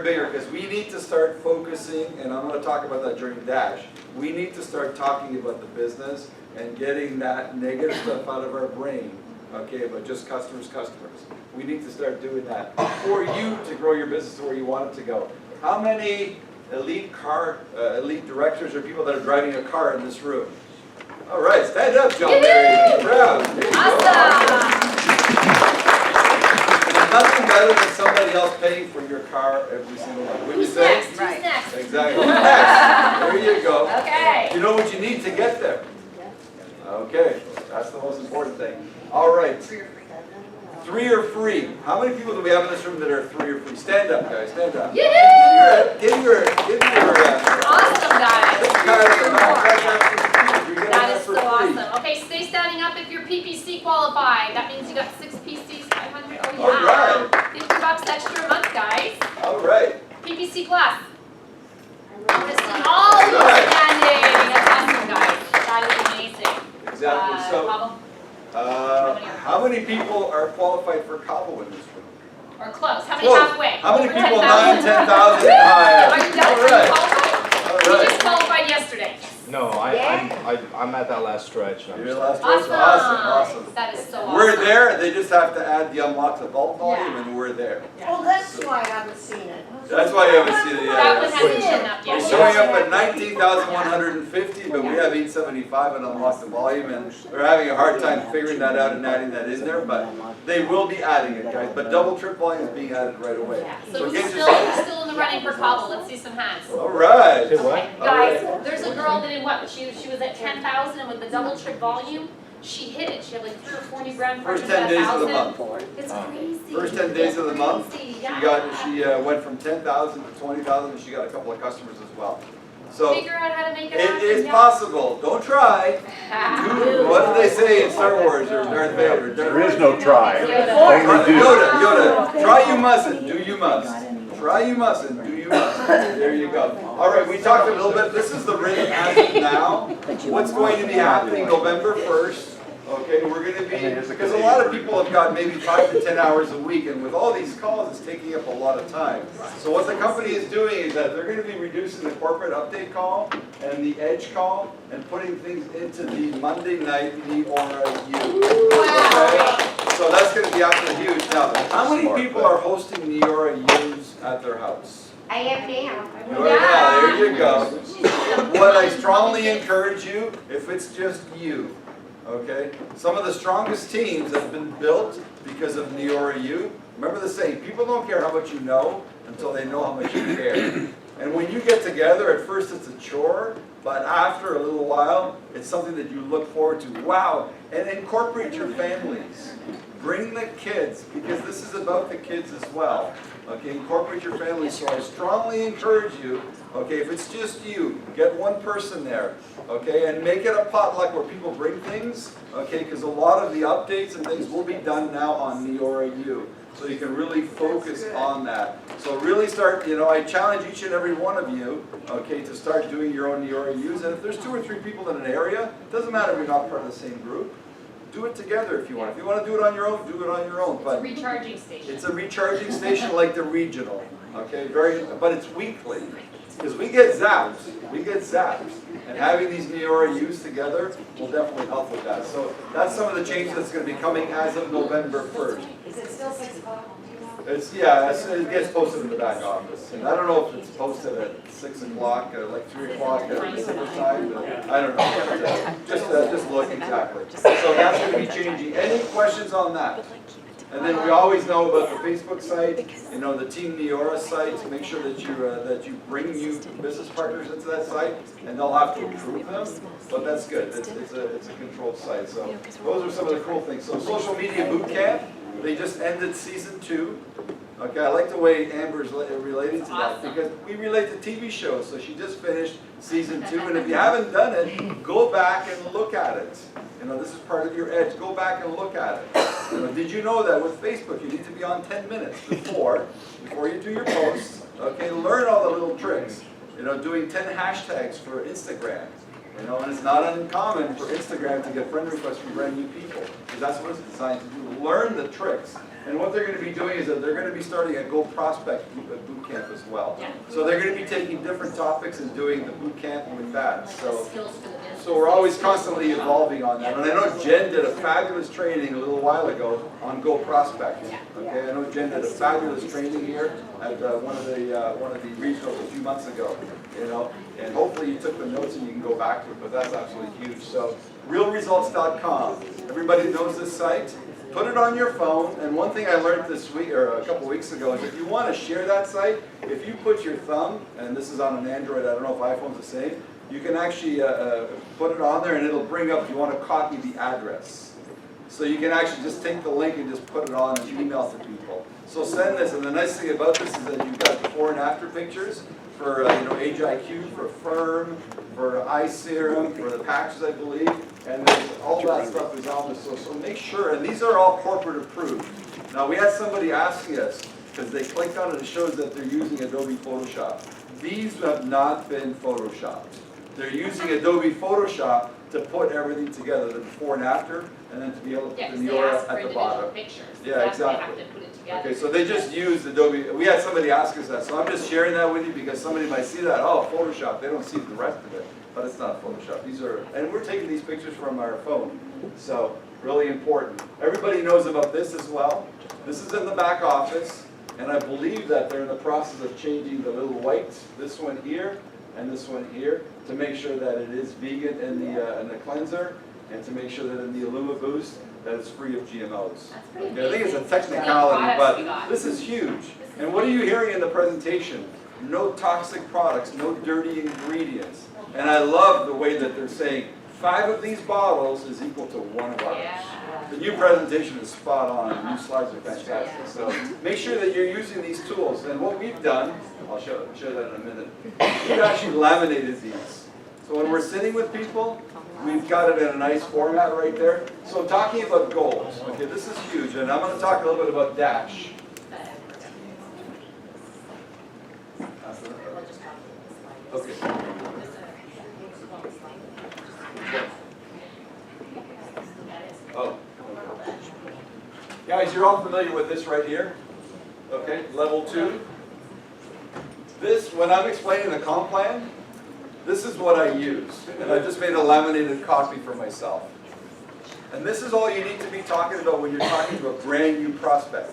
bigger, because we need to start focusing, and I'm going to talk about that during Dash. We need to start talking about the business and getting that negative stuff out of our brain, okay, but just customers. We need to start doing that for you to grow your business to where you want it to go. How many elite directors or people that are driving a car in this room? All right, stand up, John Mary. Proud. Awesome. There's nothing better than somebody else paying for your car every single month. Wouldn't you say? Who's next? Exactly. Next. There you go. Okay. You know what you need to get there. Okay, that's the most important thing. All right. 3 or free. How many people do we have in this room that are 3 or free? Stand up, guys. Stand up. Give your awesome, guys. That is so awesome. Free. Okay, stay standing up if you're PPC qualified. That means you got 6 PCs, 500. Oh, yeah. All right. $50 extra a month, guys. All right. PPC class. I want to see all of you standing. That's awesome, guys. That is amazing. Exactly. So, how many people are qualified for Cabo in this room? Or close. How many halfway? How many Over people? 10,000? 9,000, 10,000. Are you done? All Are you right. qualified? All You right. just qualified yesterday. No, I'm at that last stretch. You're the last Awesome. person. Awesome. That is so awesome. We're there. They just have to add the unlock the bulk volume, and we're there. Well, that's why I haven't seen it. That's why you haven't seen it yet. That one hasn't shown up We're yet. showing up at 19,150, but we have 875 and unlock the volume, and they're having a hard time figuring that out and adding that in there, but they will be adding it, guys. But double trip volume is being added right away. So get who's yourself. still in the running for Cobble? Let's see some hands. All right. Okay, guys, there's a girl that in what? She was at 10,000, and with the double trip volume, she hit it. She had like 3 or 4 new brand First partners 10 at days of the 1,000. month. It's crazy. First 10 days of the month, Crazy, she went from 10,000 to 20,000, and she got a couple of customers as well. So figure out how to make it it happen. is possible. Don't try. What do they say in Star Wars or Darth Vader? There is no try. Yoda. Only do. Yoda. Try you mustn't. Do you must. Try you mustn't. Do you must. There you go. All right, we talked a little bit. This is the rhythm as of now. What's going to be happening November 1st? Okay, we're going to be, because a lot of people have got maybe 5 to 10 hours a week, and with all these calls, it's taking up a lot of time. So what the company is doing is that they're going to be reducing the corporate update call and the edge call and putting things into the Monday night Neora U. Okay? So that's going to be absolutely huge. Now, how many people are hosting Neora U's at their house? I am now. Yeah, there you go. What I strongly encourage you, if it's just you, okay? Some of the strongest teams have been built because of Neora U. Remember the saying, people don't care how much you know until they know how much you care. And when you get together, at first it's a chore, but after a little while, it's something that you look forward to. Wow, and incorporate your families. Bring the kids, because this is about the kids as well. Okay, incorporate your families. So I strongly encourage you, okay, if it's just you, get one person there, okay, and make it a potluck where people bring things, okay, because a lot of the updates and things will be done now on Neora U. So you can really focus on that. So really start, I challenge each and every one of you, okay, to start doing your own Neora U's. And if there's 2 or 3 people in an area, it doesn't matter if you're not part of the same group. Do it together if you want. If you want to do it on your own, do it on your own. But It's a recharging station. it's a recharging station like the regional, okay? But it's weekly, because we get zapped. And having these Neora U's together will definitely help with that. So that's some of the changes that's going to be coming as of November 1st. Is it still 6 o'clock? It gets posted in the back office. And I don't know if it's posted at 6 o'clock, like 3 o'clock at Pacific time, but I don't know. Just look exactly. So that's going to be changing. Any questions on that? And then we always know about the Facebook site, the Team Neora site. Make sure that you bring new business partners into that site, and they'll have to approve them. But that's good. It's a controlled site. So those are some of the cool things. So social media boot camp. They just ended season 2. Okay, I like the way Amber's related to that because we relate to TV shows. So she just finished season 2, and if you haven't done it, go back and look at it. This is part of your edge. Go back and look at it. Did you know that with Facebook you need to be on 10 minutes before you do your posts? Okay, learn all the little tricks. Doing 10 hashtags for Instagram. You know, and it's not uncommon for Instagram to get friend requests from brand new people, because that's what it's designed to do, learn the tricks. And what they're going to be doing is that they're going to be starting a Go Prospect boot camp as well. Yeah. So they're going to be taking different topics and doing the boot camp with that. Like the So. skills for the business. So we're always constantly evolving on that. And I know Jen did a fabulous training a little while ago on Go Prospect. Okay, I know Jen did a fabulous training here at one of the regionals a few months ago. You know, and hopefully you took the notes and you can go back to it, but that's absolutely huge. So realresults.com. Everybody knows this site. Put it on your phone, and one thing I learned this week, or a couple weeks ago, is if you want to share that site, if you put your thumb, and this is on an Android, I don't know if iPhone's the same, you can actually put it on there and it'll bring up if you want to copy the address. So you can actually just take the link and just put it on and email to people. So send this, and the nice thing about this is that you've got before and after pictures for Age IQ, for Firm, for Eye Serum, for the patches, I believe, and all that stuff is on this. So make sure, and these are all corporate approved. Now we had somebody asking us, because they clicked on it, it shows that they're using Adobe Photoshop. These have not been photoshopped. They're using Adobe Photoshop to put everything together, the before and after, and then to be able to Yeah, put because the they Neora ask for at the individual bottom. pictures. Yeah, That's why they exactly. have to put it together. Okay, so they just used Adobe. We had somebody ask us that, so I'm just sharing that with you because somebody might see that, oh, Photoshop, they don't see the rest of it, but it's not Photoshop. These are, and we're taking these pictures from our phone, so really important. Everybody knows about this as well. This is in the back office, and I believe that they're in the process of changing the little white, this one here, and this one here, to make sure that it is vegan in the cleanser, and to make sure that in the Illuma Boost, that it's free of GMOs. That's pretty Okay, I think it's a amazing. technicality, Products we but got. this is huge. And what are you hearing in the presentation? No toxic products, no dirty ingredients. And I love the way that they're saying 5 of these bottles is equal to 1 of ours. Yeah. The new presentation is spot on, the new slides are fantastic. So make sure that you're using these tools. And what we've done, I'll show that in a minute, we've actually laminated these. So when we're sitting with people, we've got it in a nice format right there. So talking about goals, okay, this is huge, and I'm going to talk a little bit about DASH. Okay. Oh. Guys, you're all familiar with this right here. Okay, level 2. This, when I'm explaining the comp plan, this is what I use. And I just made a laminated copy for myself. And this is all you need to be talking about when you're talking to a brand new prospect.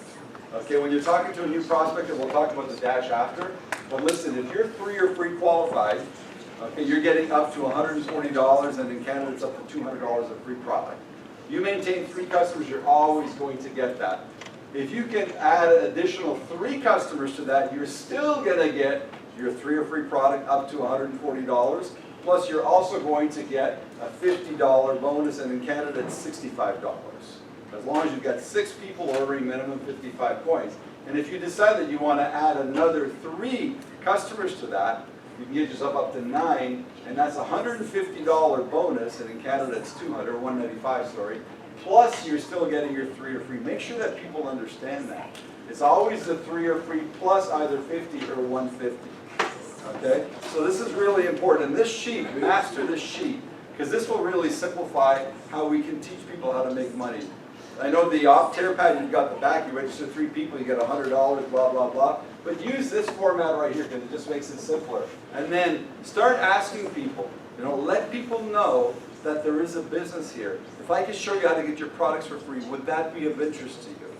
Okay, when you're talking to a new prospect, and we'll talk about the DASH after, but listen, if you're 3 or free qualified, okay, you're getting up to $140, and in Canada it's up to $200 of free product. You maintain 3 customers, you're always going to get that. If you can add an additional 3 customers to that, you're still going to get your 3 or free product up to $140. Plus, you're also going to get a $50 bonus, and in Canada, it's $65. As long as you've got 6 people ordering minimum 55 points. And if you decide that you want to add another 3 customers to that, you can get yourself up to 9, and that's a $150 bonus, and in Canada, it's $195, sorry. Plus, you're still getting your 3 or free. Make sure that people understand that. It's always the 3 or free plus either 50 or 150. Okay? So this is really important. And this sheet, master this sheet, because this will really simplify how we can teach people how to make money. I know the off-tear pad, you've got the back, you register 3 people, you get $100, blah, blah, blah. But use this format right here, because it just makes it simpler. And then start asking people, let people know that there is a business here. If I could show you how to get your products for free, would that be of interest to you?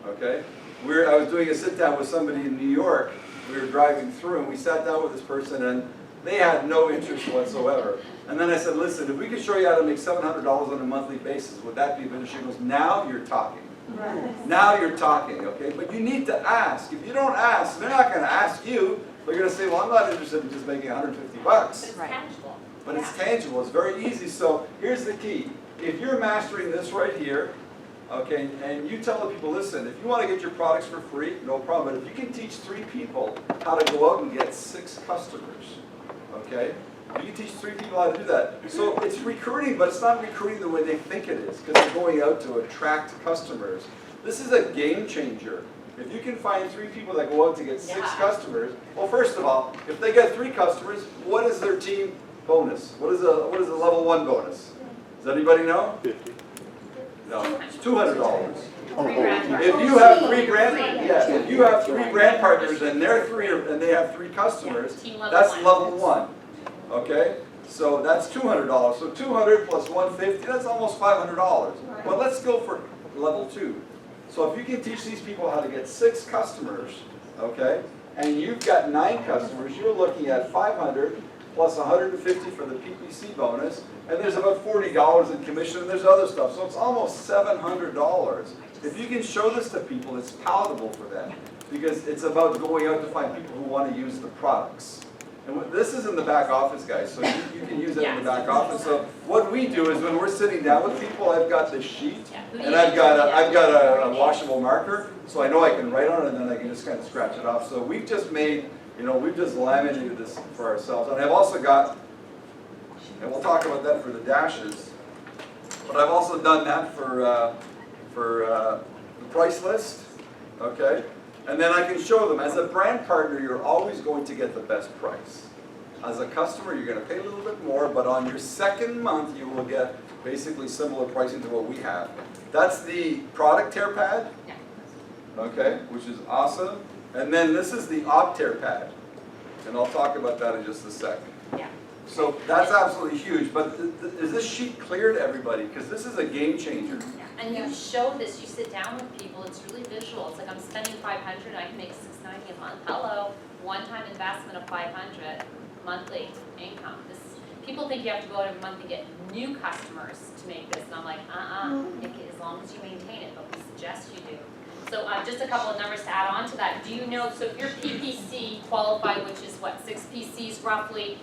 Okay? I was doing a sit-down with somebody in New York. We were driving through, and we sat down with this person, and they had no interest whatsoever. And then I said, listen, if we could show you how to make $700 on a monthly basis, would that be of interest? She goes, now you're talking. Right. Now you're talking, okay? But you need to ask. If you don't ask, they're not going to ask you. They're going to say, well, I'm not interested in just making $150. But it's tangible. But it's tangible. It's very easy. So here's the key. If you're mastering this right here, okay, and you tell the people, listen, if you want to get your products for free, no problem. But if you can teach 3 people how to go out and get 6 customers, okay, you can teach 3 people how to do that. So it's recruiting, but it's not recruiting the way they think it is, because they're going out to attract customers. This is a game changer. If you can find 3 people that go out to get 6 customers, well, first of all, if they get 3 customers, what is their team bonus? What is a level 1 bonus? Does anybody know? 50. No, it's $200. $3,000. If you have 3 brand, yeah, if you have 3 brand partners and and they have 3 customers, Team level that's one. level 1. Okay, so that's $200. So 200 plus 150, that's almost $500. Well, let's go for level 2. So if you can teach these people how to get 6 customers, okay, and you've got 9 customers, you're looking at 500 plus 150 for the PPC bonus, and there's about $40 in commission, and there's other stuff, so it's almost $700. If you can show this to people, it's palatable for them, because it's about going out to find people who want to use the products. And this is in the back office, guys, so you can use it in the back office. So what we do is when we're sitting down with people, I've got this sheet, and I've got a washable marker, so I know I can write on it, and then I can just kind of scratch it off. So we've just made, we've just laminated this for ourselves. And I've also got, and we'll talk about that for the dashes, but I've also done that for the price list, okay? And then I can show them, as a brand partner, you're always going to get the best price. As a customer, you're going to pay a little bit more, but on your second month, you will get basically similar pricing to what we have. That's the product tear pad, okay, which is awesome. And then this is the op tear pad, and I'll talk about that in just a second. Yeah. So that's absolutely huge, but is this sheet clear to everybody? Because this is a game changer. And you show this, you sit down with people, it's really visual. It's like I'm spending $500 and I can make $690 a month. Hello, one-time investment of $500 monthly income. People think you have to go out every month and get new customers to make this, and I'm like, as long as you maintain it, but we suggest you do. So just a couple of numbers to add on to that. Do you know, so if you're PPC qualified, which is what, 6 PCs roughly,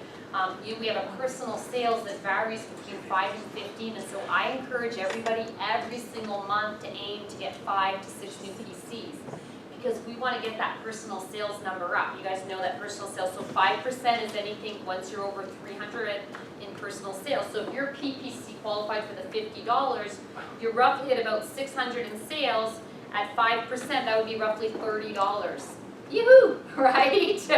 we have a personal sales that varies between 5 and 15, and so I encourage everybody every single month to aim to get 5 to 6 new PCs, because we want to get that personal sales number up. You guys know that personal sales, so 5% is anything once you're over 300 in personal sales. So if you're PPC qualified for the $50, you're roughly at about 600 in sales. At 5%, that would be roughly $30. Yoo-hoo, right?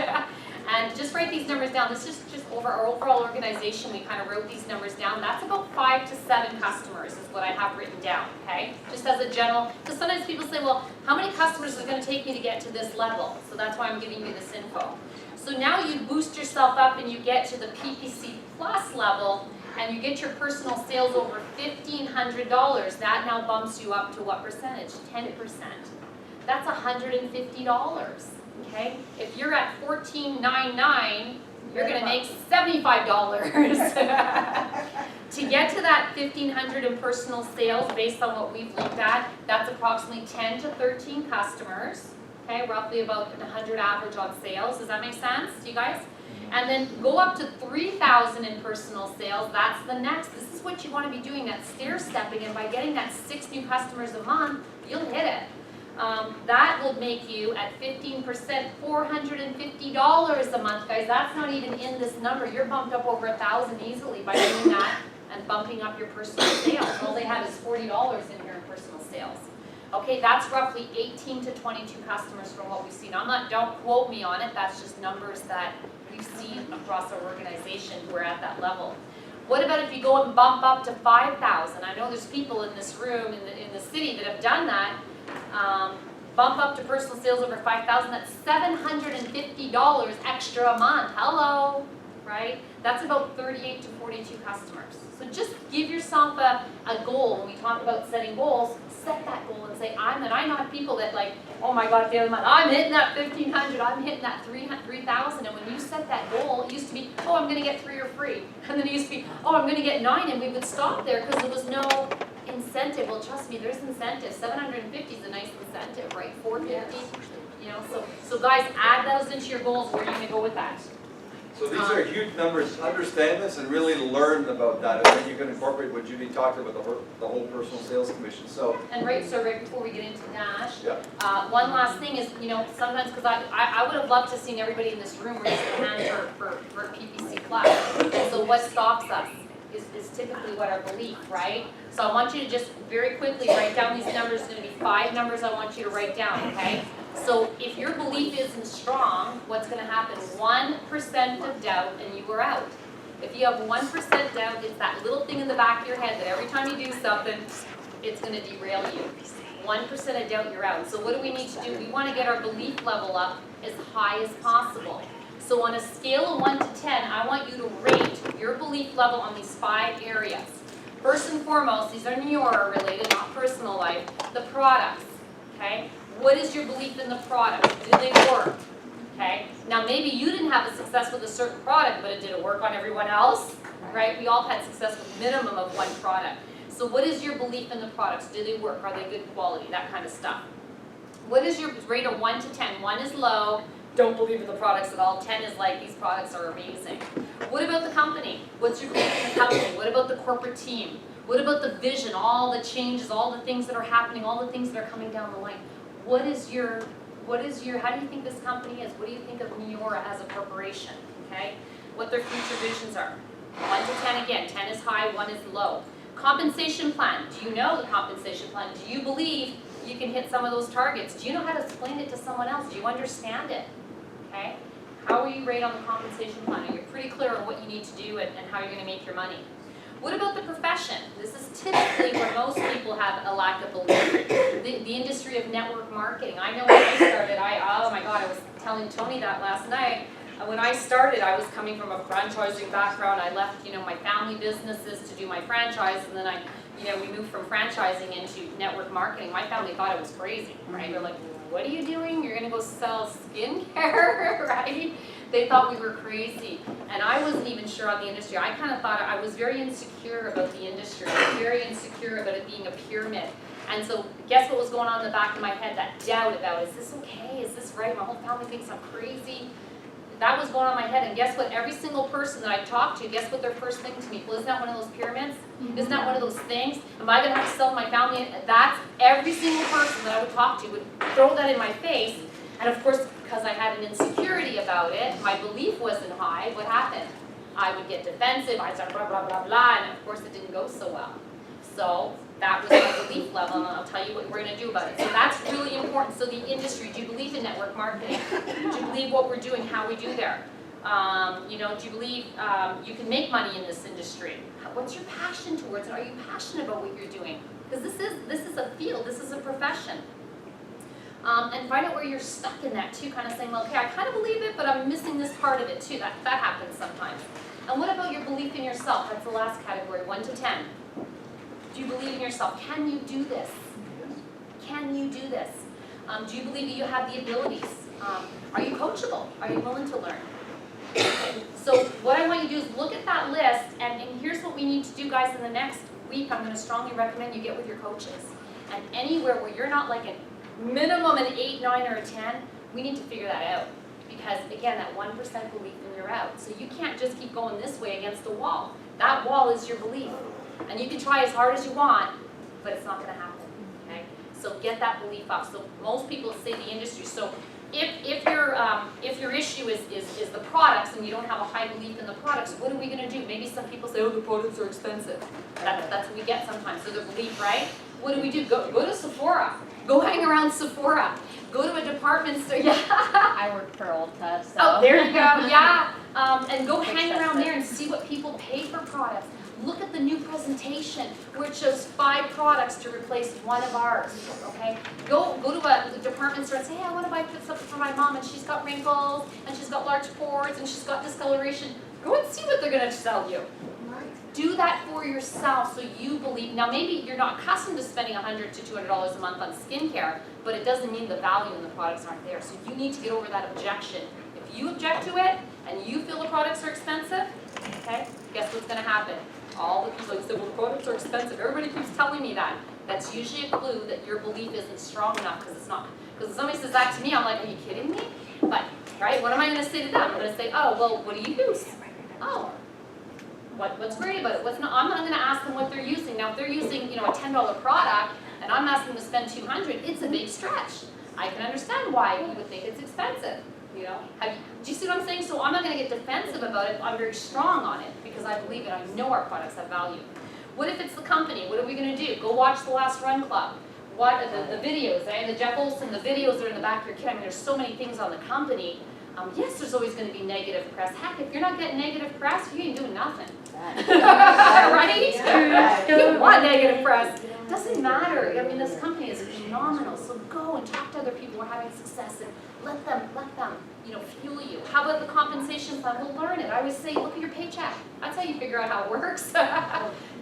And just write these numbers down. This is just over our overall organization. We kind of wrote these numbers down. That's about 5 to 7 customers is what I have written down, okay? Just as a general, because sometimes people say, well, how many customers is it going to take me to get to this level? So that's why I'm giving you this info. So now you boost yourself up and you get to the PPC plus level, and you get your personal sales over $1,500. That now bumps you up to what percentage? 10%. That's $150. Okay, if you're at $14.99, you're going to make $75. To get to that $1,500 in personal sales, based on what we've looked at, that's approximately 10 to 13 customers. Okay, roughly about 100 average on sales. Does that make sense to you guys? And then go up to 3,000 in personal sales. That's the next. This is what you want to be doing, that stair stepping, and by getting that 6 new customers a month, you'll hit it. That will make you at 15% $450 a month, guys. That's not even in this number. You're bumped up over 1,000 easily by doing that and bumping up your personal sales. All they have is $40 in here in personal sales. Okay, that's roughly 18 to 22 customers from what we've seen. Don't quote me on it. That's just numbers that we've seen across our organization who are at that level. What about if you go and bump up to 5,000? I know there's people in this room in the city that have done that. Bump up to personal sales over 5,000, that's $750 extra a month. Hello, right? That's about 38 to 42 customers. So just give yourself a goal. When we talk about setting goals, set that goal and say, I know people that like, oh my God, at the end of the month, I'm hitting that 1,500, I'm hitting that 3,000. And when you set that goal, it used to be, oh, I'm going to get 3 or free. And then it used to be, oh, I'm going to get 9, and we would stop there because there was no incentive. Well, trust me, there's incentive. 750 is a nice incentive, right? 450, so guys, add those into your goals. Where are you going to go with that? So these are huge numbers. Understand this and really learn about that, and then you can incorporate what Judy talked about, the whole personal sales commission. So right before we get into Dash, yeah. One last thing is, sometimes, because I would have loved to have seen everybody in this room raise their hand for PPC plus. So what stops us is typically what our belief, right? So I want you to just very quickly write down these numbers. There's going to be 5 numbers I want you to write down, okay? So if your belief isn't strong, what's going to happen? 1% of doubt and you are out. If you have 1% doubt, it's that little thing in the back of your head that every time you do something, it's gonna derail you. 1% of doubt, you're out. So what do we need to do? We wanna get our belief level up as high as possible. So on a scale of 1 to 10, I want you to rate your belief level on these 5 areas. First and foremost, these are Neora related, not personal life, the products, okay? What is your belief in the products? Do they work? Okay? Now maybe you didn't have a success with a certain product, but did it work on everyone else? Right? We all had success with minimum of one product. So what is your belief in the products? Do they work? Are they good quality? That kind of stuff. What is your rate of 1 to 10? 1 is low, don't believe in the products at all. 10 is like, these products are amazing. What about the company? What's your belief in the company? What about the corporate team? What about the vision, all the changes, all the things that are happening, all the things that are coming down the line? What is your, how do you think this company is? What do you think of Neora as a corporation, okay? What their future visions are. 1 to 10 again, 10 is high, 1 is low. Compensation plan, do you know the compensation plan? Do you believe you can hit some of those targets? Do you know how to explain it to someone else? Do you understand it, okay? How are you rate on the compensation plan? Are you pretty clear on what you need to do and how you're gonna make your money? What about the profession? This is typically where most people have a lack of belief. The industry of network marketing. I know when I started, oh my God, I was telling Tony that last night. When I started, I was coming from a franchising background. I left, my family businesses to do my franchise, and then we moved from franchising into network marketing. My family thought I was crazy, right? They're like, what are you doing? You're gonna go sell skincare, right? They thought we were crazy, and I wasn't even sure on the industry. I kind of thought, I was very insecure about the industry, very insecure about it being a pyramid. And so guess what was going on in the back of my head? That doubt about, is this okay? Is this right? My whole family thinks I'm crazy. That was going on in my head, and guess what? Every single person that I talked to, guess what their first thing to me? Well, isn't that one of those pyramids? Isn't that one of those things? Am I gonna have to sell my family? That's every single person that I would talk to would throw that in my face. And of course, because I had an insecurity about it, my belief wasn't high, what happened? I would get defensive, I'd start blah, blah, blah, blah, and of course it didn't go so well. So that was my belief level, and I'll tell you what we're gonna do about it. So that's really important. So the industry, do you believe in network marketing? Do you believe what we're doing, how we do there? Do you believe you can make money in this industry? What's your passion towards it? Are you passionate about what you're doing? Because this is a field, this is a profession. And find out where you're stuck in that too, kind of saying, well, okay, I kind of believe it, but I'm missing this part of it too. That happens sometimes. And what about your belief in yourself? That's the last category, 1 to 10. Do you believe in yourself? Can you do this? Can you do this? Do you believe that you have the abilities? Are you coachable? Are you willing to learn? So what I want you to do is look at that list, and here's what we need to do, guys, in the next week. I'm going to strongly recommend you get with your coaches. And anywhere where you're not like a minimum an 8, 9, or a 10, we need to figure that out. Because again, that 1% belief and you're out. So you can't just keep going this way against the wall. That wall is your belief. And you can try as hard as you want, but it's not going to happen, okay? So get that belief up. So most people say the industry. So if your issue is the products and you don't have a high belief in the products, what are we going to do? Maybe some people say, oh, the products are expensive. That's what we get sometimes. So the belief, right? What do? Go to Sephora. Go hang around Sephora. Go to a department store. Yeah. I work for Ulta, so. Oh, there you go. Yeah. And go hang around there and see what people pay for products. Look at the new presentation where it shows 5 products to replace one of ours, okay? Go to a department store and say, hey, I want to buy something for my mom, and she's got wrinkles, and she's got large pores, and she's got discoloration. Go and see what they're going to sell you. Do that for yourself so you believe. Now, maybe you're not accustomed to spending $100 to $200 a month on skincare, but it doesn't mean the value in the products aren't there. So you need to get over that objection. If you object to it, and you feel the products are expensive, okay, guess what's going to happen? All the people say, well, the products are expensive. Everybody keeps telling me that. That's usually a clue that your belief isn't strong enough, because it's not. Because if somebody says that to me, I'm like, are you kidding me? But, right, what am I going to say to them? I'm going to say, oh, well, what do you use? Oh, what's great about it? What's not? I'm not going to ask them what they're using. Now, if they're using, a $10 product, and I'm asking them to spend $200, it's a big stretch. I can understand why you would think it's expensive. Do you see what I'm saying? So I'm not going to get defensive about it. I'm very strong on it because I believe it. I know our products have value. What if it's the company? What are we going to do? Go watch The Last Run Club. What the videos, the Jeff Olson, the videos that are in the back of your kit. I mean, there's so many things on the company. Yes, there's always going to be negative press. Heck, if you're not getting negative press, you ain't doing nothing. Right? You want negative press. Doesn't matter. I mean, this company is phenomenal. So go and talk to other people who are having success and let them, fuel you. How about the compensation plan? Well, learn it. I always say, look at your paycheck. That's how you figure out how it works.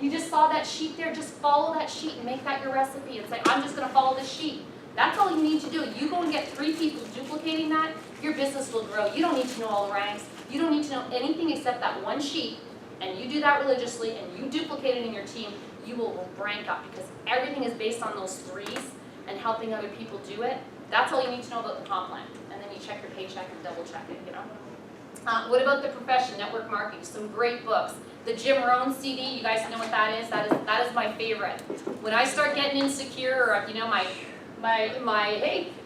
You just saw that sheet there. Just follow that sheet and make that your recipe and say, I'm just going to follow this sheet. That's all you need to do. You go and get 3 people duplicating that, your business will grow. You don't need to know all the ranks. You don't need to know anything except that one sheet. And you do that religiously and you duplicate it in your team, you will rank up because everything is based on those 3s and helping other people do it. That's all you need to know about the comp plan. And then you check your paycheck and double check it, What about the profession, network marketing? Some great books. The Jim Rohn CD, you guys know what that is? That is my favorite. When I start getting insecure, or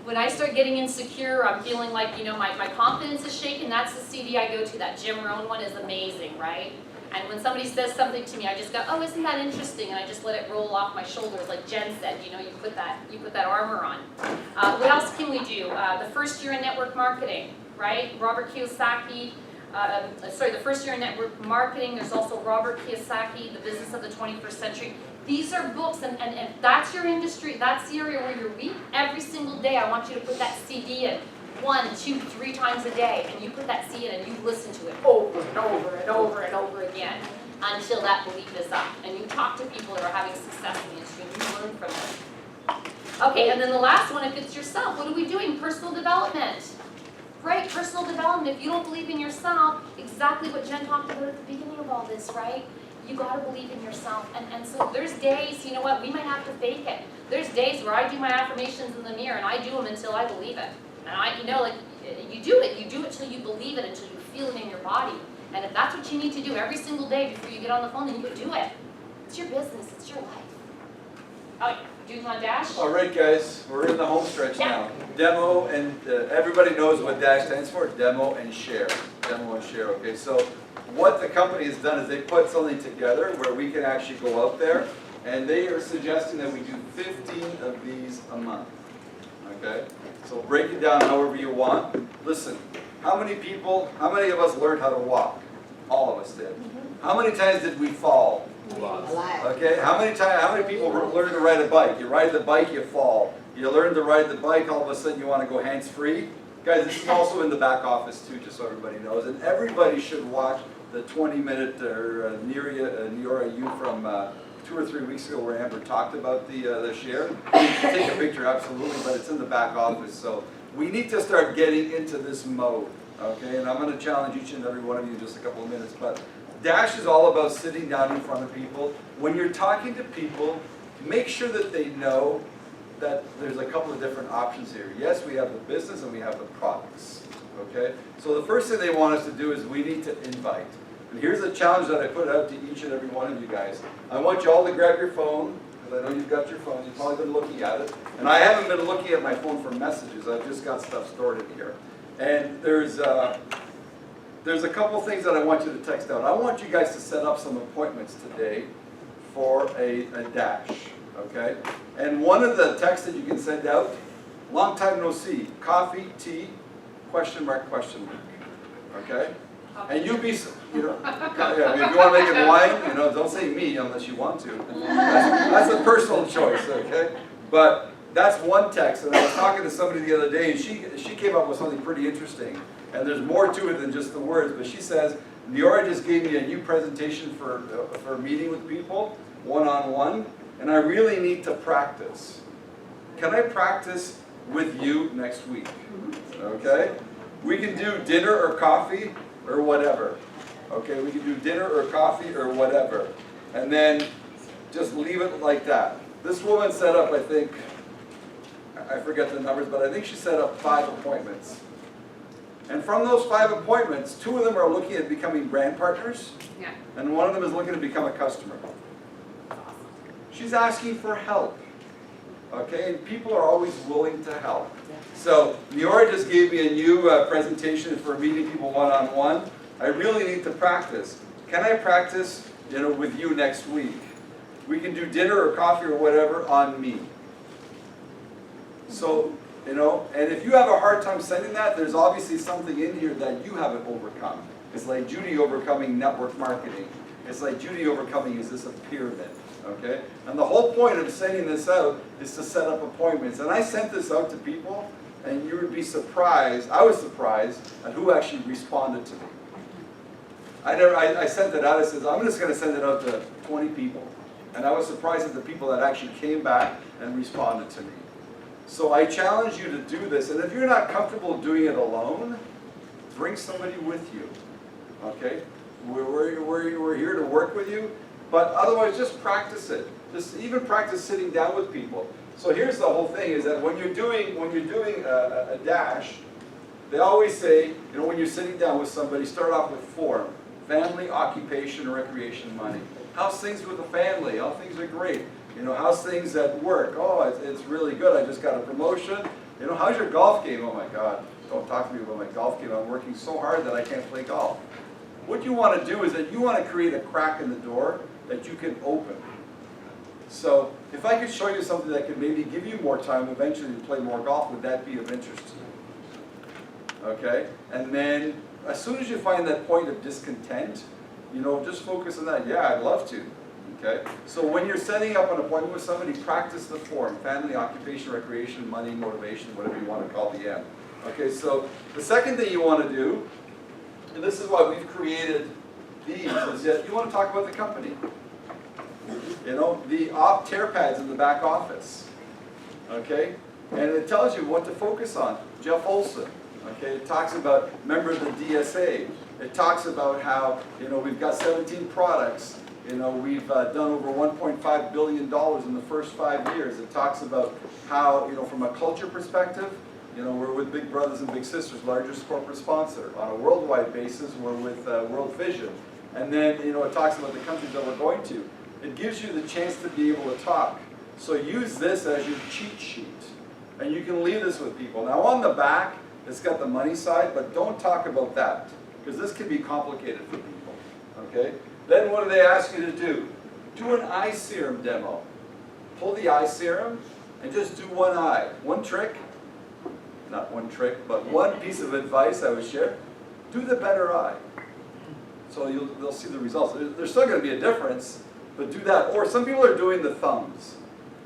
when I start getting insecure, I'm feeling like, my confidence is shaken, that's the CD I go to. That Jim Rohn one is amazing, right? And when somebody says something to me, I just go, oh, isn't that interesting? And I just let it roll off my shoulders, like Jen said, you put that armor on. What else can we do? The first year in network marketing, right? Robert Kiyosaki, the first year in network marketing, there's also Robert Kiyosaki, The Business of the 21st Century. These are books, and if that's your industry, that's the area where you're weak, every single day I want you to put that CD in 1, 2, 3 times a day, and you put that CD in and you listen to it over and over and over and over again until that belief is up. And you talk to people that are having success in the industry and you learn from them. Okay, and then the last one, if it's yourself, what are we doing? Personal development. Right, personal development. If you don't believe in yourself, exactly what Jen talked about at the beginning of all this, right? You got to believe in yourself. And so there's days, we might have to fake it. There's days where I do my affirmations in the mirror and I do them until I believe it. And you do it till you believe it, until you feel it in your body. And if that's what you need to do every single day before you get on the phone, then you do it. It's your business, it's your life. Oh, yeah. Judy, you want to dash? All right, guys, we're in the home stretch now. Demo, and everybody knows what DASH stands for, demo and share. Demo and share, okay? So what the company has done is they put something together where we can actually go out there, and they are suggesting that we do 15 of these a month, okay? So break it down however you want. Listen, how many of us learned how to walk? All of us did. How many times did we fall? Okay, how many people learn to ride a bike? You ride the bike, you fall. You learn to ride the bike, all of a sudden you want to go hands-free. Guys, this is also in the back office too, just so everybody knows. And everybody should watch the 20-minute Neora U from 2 or 3 weeks ago where Amber talked about the share. You can take a picture, absolutely, but it's in the back office. So we need to start getting into this mode, okay? And I'm going to challenge each and every one of you in just a couple of minutes. But DASH is all about sitting down in front of people. When you're talking to people, make sure that they know that there's a couple of different options here. Yes, we have the business and we have the products, okay? So the first thing they want us to do is we need to invite. And here's a challenge that I put out to each and every one of you guys. I want you all to grab your phone, because I know you've got your phone. You've probably been looking at it. And I haven't been looking at my phone for messages. I've just got stuff stored in here. And there's a couple things that I want you to text out. I want you guys to set up some appointments today for a dash, okay? And one of the texts that you can send out, long time no see, coffee, tea, question mark, okay? And you be, if you want to make it wine, don't say me unless you want to. That's a personal choice, okay? But that's one text, and I was talking to somebody the other day, and she came up with something pretty interesting. And there's more to it than just the words, but she says, Neora just gave me a new presentation for meeting with people, one-on-one, and I really need to practice. Can I practice with you next week? Okay? We can do dinner or coffee or whatever. Okay, we can do dinner or coffee or whatever. And then just leave it like that. This woman set up, I think, I forget the numbers, but I think she set up 5 appointments. And from those 5 appointments, 2 of them are looking at becoming brand partners, and one of them is looking to become a customer. She's asking for help, okay? And people are always willing to help. So Neora just gave me a new presentation for meeting people one-on-one. I really need to practice. Can I practice, with you next week? We can do dinner or coffee or whatever on me. So You know, and if you have a hard time sending that, there's obviously something in here that you haven't overcome. It's like Judy overcoming network marketing. It's like Judy overcoming, is this a pyramid? Okay? And the whole point of sending this out is to set up appointments. And I sent this out to people, and you would be surprised, I was surprised at who actually responded to me. I sent it out, I said, I'm just going to send it out to 20 people. And I was surprised at the people that actually came back and responded to me. So I challenge you to do this, and if you're not comfortable doing it alone, bring somebody with you, okay? We're here to work with you, but otherwise just practice it. Just even practice sitting down with people. So here's the whole thing, is that when you're doing a dash, they always say, you know, when you're sitting down with somebody, start off with form: family, occupation, recreation, money. How's things with the family? How things are great. You know, how's things at work? Oh, it's really good. I just got a promotion. You know, how's your golf game? Oh my God, don't talk to me about my golf game. I'm working so hard that I can't play golf. What you want to do is that you want to create a crack in the door that you can open. So if I could show you something that could maybe give you more time eventually to play more golf, would that be of interest to you? Okay? And then as soon as you find that point of discontent, you know, just focus on that. Yeah, I'd love to. Okay? So when you're setting up an appointment with somebody, practice the form: family, occupation, recreation, money, motivation, whatever you want to call the M. Okay, so the second thing you want to do, and this is why we've created these, is that you want to talk about the company. You know, the op tear pads in the back office. Okay? And it tells you what to focus on. Jeff Olson. Okay? It talks about, member of the DSA. It talks about how, you know, we've got 17 products. You know, we've done over $1.5 billion in the first 5 years. It talks about how, you know, from a culture perspective, you know, we're with Big Brothers and Big Sisters, largest corporate sponsor. On a worldwide basis, we're with World Vision. And then, you know, it talks about the countries that we're going to. It gives you the chance to be able to talk. So use this as your cheat sheet. And you can leave this with people. Now on the back, it's got the money side, but don't talk about that, because this can be complicated for people. Okay? Then what do they ask you to do? Do an eye serum demo. Pull the eye serum and just do one eye. One trick, not one trick, but one piece of advice I would share: do the better eye. So they'll see the results. There's still going to be a difference, but do that. Or some people are doing the thumbs.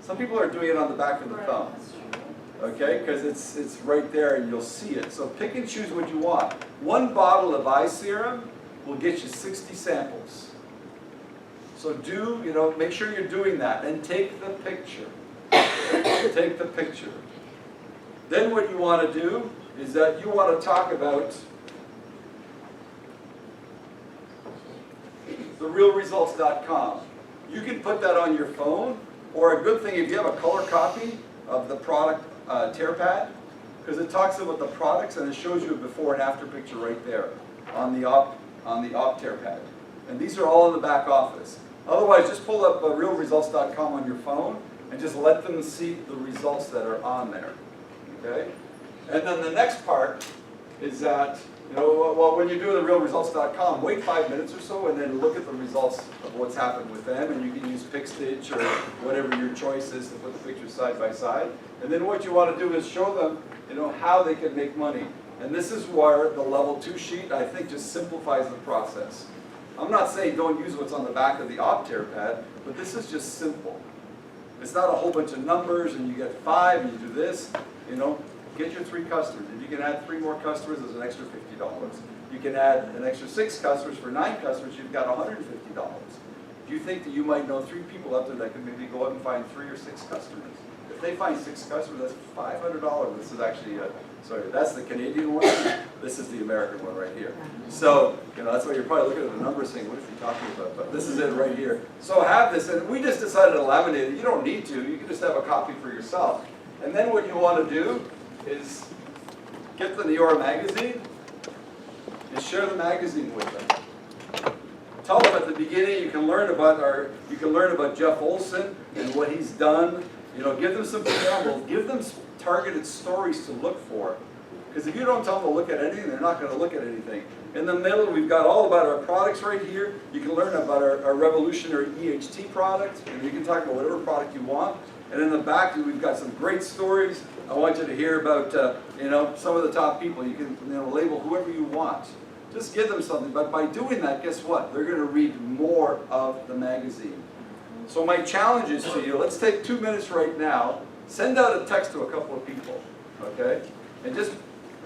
Some people are doing it on the back of the thumb. Okay, because it's right there and you'll see it. So pick and choose what you want. One bottle of eye serum will get you 60 samples. So do, you know, make sure you're doing that and take the picture. Take the picture. Then what you want to do is that you want to talk about therealresults.com. You can put that on your phone, or a good thing if you have a color copy of the product tear pad, because it talks about the products and it shows you a before and after picture right there on the op tear pad. And these are all in the back office. Otherwise, just pull up realresults.com on your phone and just let them see the results that are on there. Okay? And then the next part is that, you know, well, when you're doing the realresults.com, wait 5 minutes or so and then look at the results of what's happened with them, and you can use PicStitch or whatever your choice is to put the pictures side by side. And then what you want to do is show them, you know, how they can make money. And this is where the level 2 sheet, I think, just simplifies the process. I'm not saying don't use what's on the back of the op tear pad, but this is just simple. It's not a whole bunch of numbers and you get 5 and you do this, you know. Get your 3 customers. If you can add 3 more customers, there's an extra $50. You can add an extra 6 customers. For 9 customers, you've got $150. Do you think that you might know 3 people out there that can maybe go out and find 3 or 6 customers? If they find 6 customers, that's $500. This is actually, sorry, that's the Canadian one. This is the American one right here. So, you know, that's why you're probably looking at the numbers saying, what is he talking about? But this is it right here. So have this, and we just decided to laminate it. You don't need to. You can just have a copy for yourself. And then what you want to do is get the Neora magazine and share the magazine with them. Tell them at the beginning you can learn about Jeff Olson and what he's done. You know, give them some examples. Give them targeted stories to look for. Because if you don't tell them to look at anything, they're not going to look at anything. In the middle, we've got all about our products right here. You can learn about our revolutionary EHT product, and you can talk about whatever product you want. And in the back, we've got some great stories. I want you to hear about, some of the top people. You can label whoever you want. Just give them something. But by doing that, guess what? They're going to read more of the magazine. So my challenge is to you, let's take 2 minutes right now. Send out a text to a couple of people, okay? And just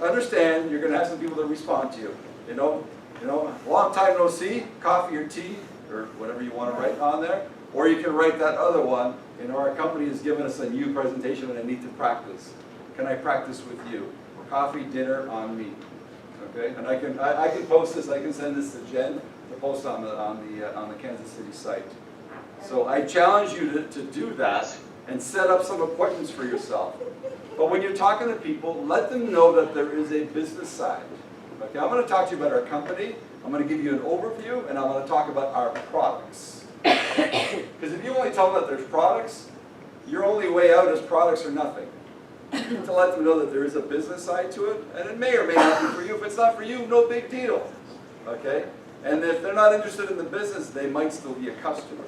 understand you're going to have some people that respond to you. Long time no see, coffee or tea, or whatever you want to write on there. Or you can write that other one, our company has given us a new presentation and I need to practice. Can I practice with you? Coffee, dinner, on me. Okay? And I can post this, I can send this to Jen to post on the Kansas City site. So I challenge you to do that and set up some appointments for yourself. But when you're talking to people, let them know that there is a business side. Okay, I'm going to talk to you about our company, I'm going to give you an overview, and I'm going to talk about our products. Because if you only tell them that there's products, your only way out is products or nothing. To let them know that there is a business side to it, and it may or may not be for you. If it's not for you, no big deal. Okay? And if they're not interested in the business, they might still be a customer.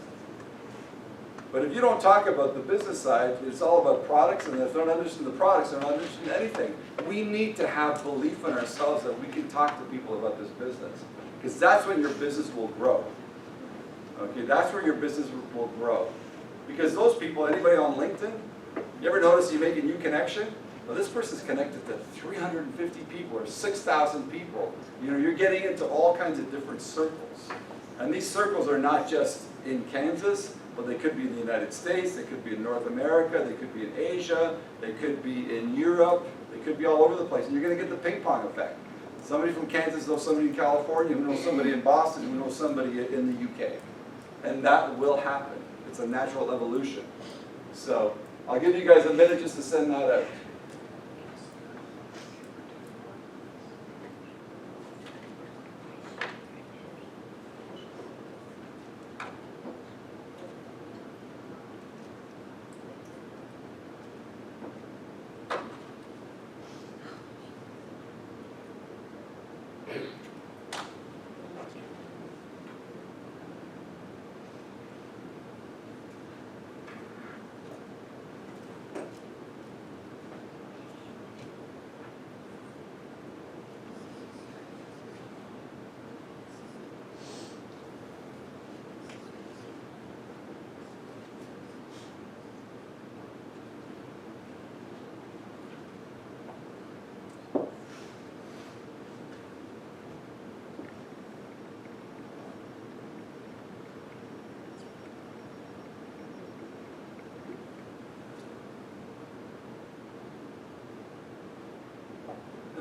But if you don't talk about the business side, it's all about products, and if they're not interested in the products, they're not interested in anything. We need to have belief in ourselves that we can talk to people about this business. Because that's when your business will grow. Okay, that's where your business will grow. Because those people, anybody on LinkedIn, you ever notice you make a new connection? Well, this person's connected to 350 people or 6,000 people. You're getting into all kinds of different circles. And these circles are not just in Kansas, but they could be in the United States, they could be in North America, they could be in Asia, they could be in Europe, they could be all over the place. And you're going to get the ping pong effect. Somebody from Kansas knows somebody in California, who knows somebody in Boston, who knows somebody in the UK. And that will happen. It's a natural evolution. So I'll give you guys a minute just to send that out.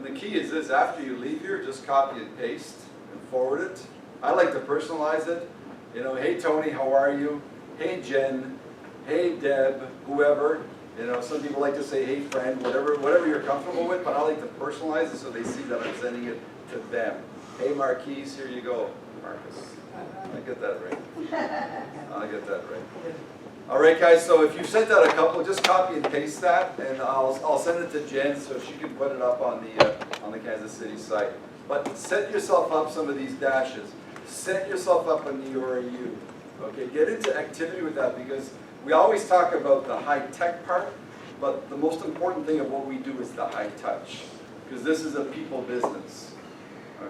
The key is this: after you leave here, just copy and paste and forward it. I like to personalize it. Hey Tony, how are you? Hey Jen, hey Deb, whoever. Some people like to say hey friend, whatever you're comfortable with, but I like to personalize it so they see that I'm sending it to them. Hey Marquise, here you go. Marcus. I get that right. I get that right. All right, guys, so if you sent out a couple, just copy and paste that, and I'll send it to Jen so she can put it up on the Kansas City site. But set yourself up some of these dashes. Set yourself up on the URU. Okay, get into activity with that, because we always talk about the high-tech part, but the most important thing of what we do is the high-touch, because this is a people business.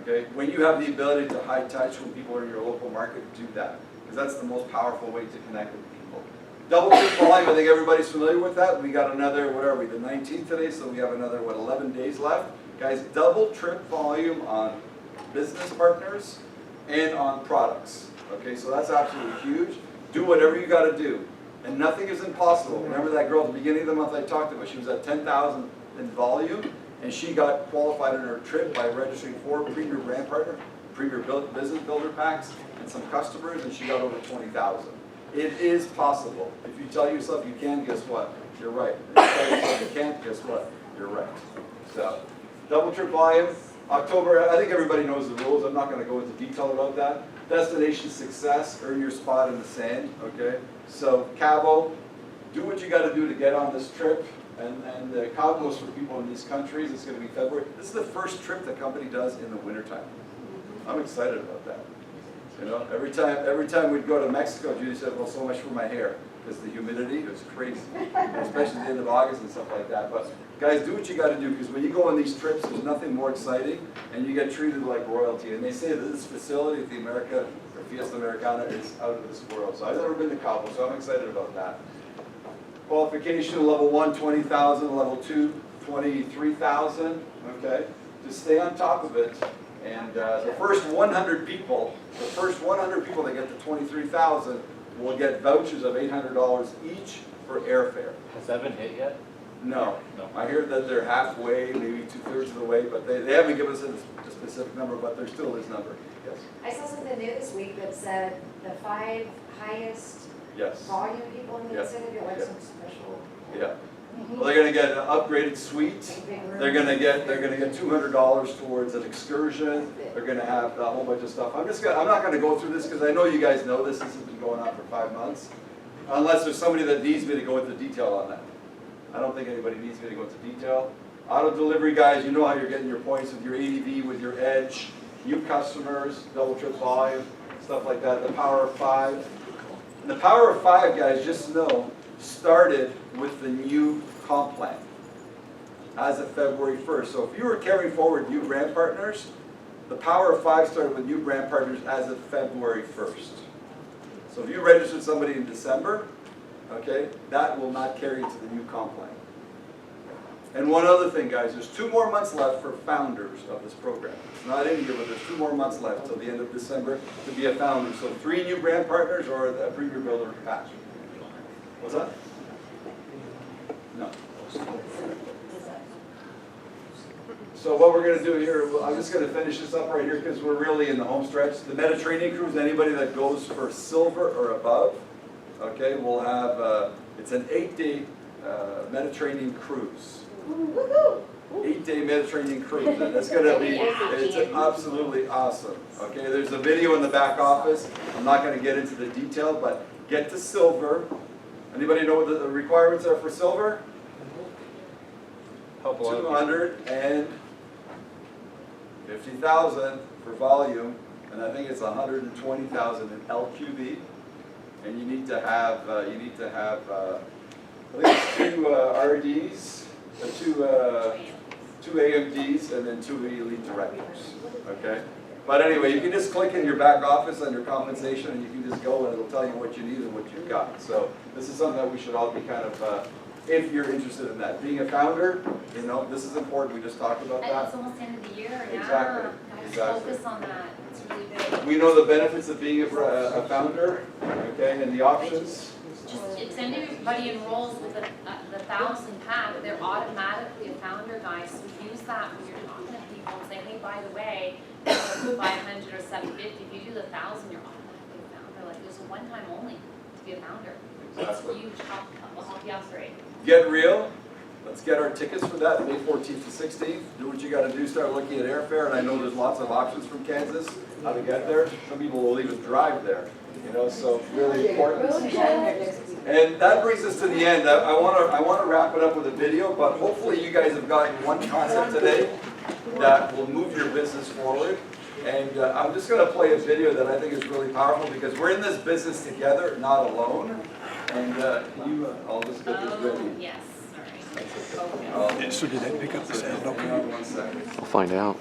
Okay, when you have the ability to high-touch when people are in your local market, do that, because that's the most powerful way to connect with people. Double trip volume, I think everybody's familiar with that. We got another, what are we, the 19th today, so we have another, 11 days left. Guys, double trip volume on business partners and on products. Okay, so that's absolutely huge. Do whatever you got to do. And nothing is impossible. Remember that girl at the beginning of the month I talked about? She was at 10,000 in volume, and she got qualified in her trip by registering 4 Premier Brand Partner, Premier Business Builder Packs, and some customers, and she got over 20,000. It is possible. If you tell yourself you can, guess what? You're right. If you tell yourself you can't, guess what? You're right. So, double trip volume. October, I think everybody knows the rules. I'm not going to go into detail about that. Destination success, earn your spot in the sand, okay? So, Cabo, do what you got to do to get on this trip. And Cabo's for people in these countries. It's going to be February. This is the first trip the company does in the wintertime. I'm excited about that. Every time we'd go to Mexico, Judy said, well, so much for my hair. because the humidity is crazy, especially at the end of August and stuff like that. But guys, do what you got to do, because when you go on these trips, there's nothing more exciting, and you get treated like royalty. And they say that this facility at the Fiesta Americana is out of this world. So I've never been to Cabo, so I'm excited about that. Qualification, level 1, 20,000, level 2, 23,000, okay? Just stay on top of it. And the first 100 people that get to 23,000 will get vouchers of $800 each for airfare. Has that been hit yet? No. No. I hear that they're halfway, maybe 2/3 of the way, but they haven't given us a specific number, but there still is number. Yes? I saw something new this week that said the 5 highest Yes. volume people in the Yeah. city get like Yeah. some special. Yeah. Well, they're gonna get an upgraded suite. big rooms. They're gonna get $200 towards an excursion. They're gonna have a whole bunch of stuff. I'm not gonna go through this because I know you guys know this. This has been going on for 5 months. Unless there's somebody that needs me to go into detail on that. I don't think anybody needs me to go into detail. Auto delivery guys, you know how you're getting your points with your ADV, with your Edge, new customers, double trip volume, stuff like that. The Power of 5. And the Power of 5 guys, just know, started with the new comp plan as of February 1st. So if you were carrying forward new brand partners, the Power of 5 started with new brand partners as of February 1st. So if you registered somebody in December, okay, that will not carry into the new comp plan. And one other thing, guys, there's 2 more months left for founders of this program. It's not in here, but there's 2 more months left till the end of December to be a founder. So 3 new brand partners or a premier builder patch. What's that? No. So what we're going to do here, I'm just going to finish this up right here because we're really in the home stretch. The Mediterranean cruise, anybody that goes for silver or above, okay, we'll have, it's an 8-day Mediterranean cruise. 8-day Mediterranean cruise, and that's going to be, it's absolutely awesome. Okay, there's a video in the back office. I'm not going to get into the detail, but get to silver. Anybody know what the requirements are for silver? Help a lot of people. 250,000 for volume, and I think it's 120,000 in LQB. And you need to have, I think it's 2 RDs, 2 AMDs, and then 2 elite directors. Okay. But anyway, you can just click in your back office under compensation, and you can just go, and it'll tell you what you need and what you've got. So this is something that we should all be kind of, if you're interested in that. Being a founder, you know, this is important. We just talked about And that. it's almost the end of the year, yeah. Exactly, Guys, exactly. focus on that, it's really big. We know the benefits of being a founder, okay, and the options. Just, if anybody enrolls with the 1,000 pack, they're automatically a founder, guys, so use that when you're talking to people and say, hey, by the way, 500 or 750, if you do the 1,000, you're automatically a founder. Like, there's a one-time only to be a founder. Exactly. It's huge, will help you out great. Get real. Let's get our tickets for that, May 14th to 16th. Do what you got to do. Start looking at airfare, and I know there's lots of options from Kansas how to get there. Some people will even drive there, you know, so really important. And that brings us to the end. I want to wrap it up with a video, but hopefully you guys have gotten one concept today that will move your business forward. And I'm just going to play a video that I think is really powerful because we're in this business together, not alone. And I'll just get this ready. Yes, sorry. Okay. So did that pick up the sound okay? Hang on one second. I'll find out.